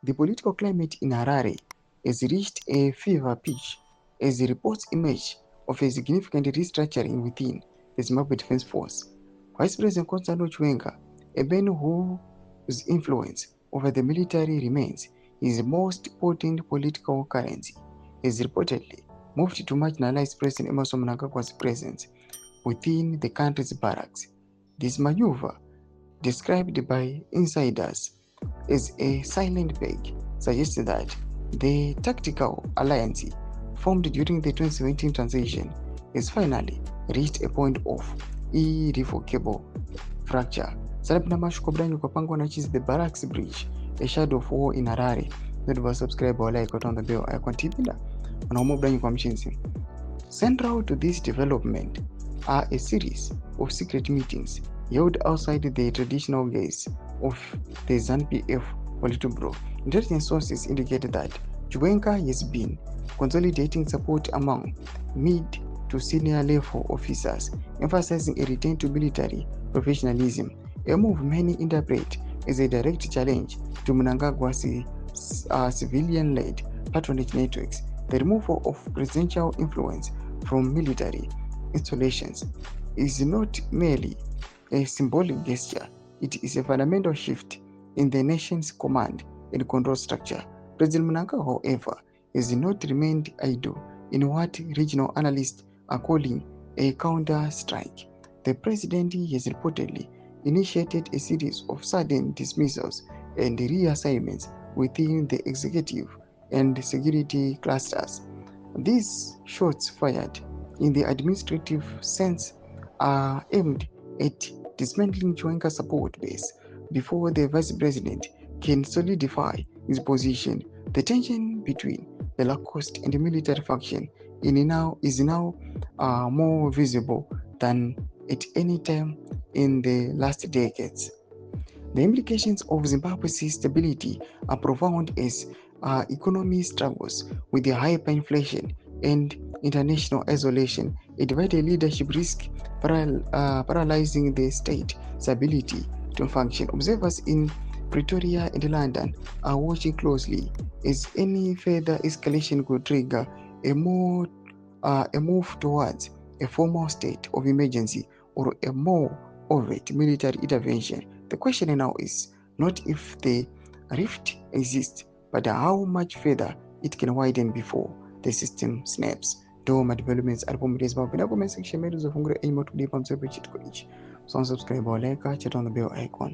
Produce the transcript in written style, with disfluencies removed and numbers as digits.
The political climate in Harare has reached a fever pitch as the reports emerge of a significant restructuring within the Zimbabwe Defense Force. Vice President Constantino Chiwenga, a man whose influence over the military remains his most potent political currency, has reportedly moved to marginalize President Emmerson Mnangagwa's presence within the country's barracks. This maneuver, described by insiders as a silent peg, suggests that the tactical alliance formed during the 2017 transition has finally reached a point of irrevocable fracture. Salapina mashuko branyu kwa pango na chizi the Barracks Bridge, a shadow of war in Harare. Don't subscribe or like on the bell icon TPinda. Wanaomo branyu kwa mchinzi. Central to this development are a series of secret meetings held outside the traditional gates of the ZANU-PF Politburo. Intelligence sources indicate that Chiwenga has been consolidating support among mid to senior level officers, emphasizing a return to military professionalism, a move many interpret as a direct challenge to Mnangagwa's civilian-led patronage networks. The removal of presidential influence from military installations is not merely a symbolic gesture, it is a fundamental shift in the nation's command and control structure. President Mnangagwa, however, has not remained idle in what regional analysts are calling a counter-strike. The president has reportedly initiated a series of sudden dismissals and reassignments within the executive and security clusters. These shots fired in the administrative sense are aimed at dismantling Chiwenga's support base before the vice president can solidify his position. The tension between the low-cost and the military faction is now more visible than at any time in the last decades. The implications of Zimbabwe's stability are profound as economy struggles with the hyperinflation and international isolation. A divided leadership risk paralyzing the state's ability to function. Observers in Pretoria and London are watching closely as any further escalation could trigger a move towards a formal state of emergency or a more overt military intervention. The question now is not if the rift exists, but how much further it can widen before the system snaps. Doma developments are pomidez ba bina comment section medu zofungura aim to deep on separate chit ko each. So subscribe or like, chat on the bell icon.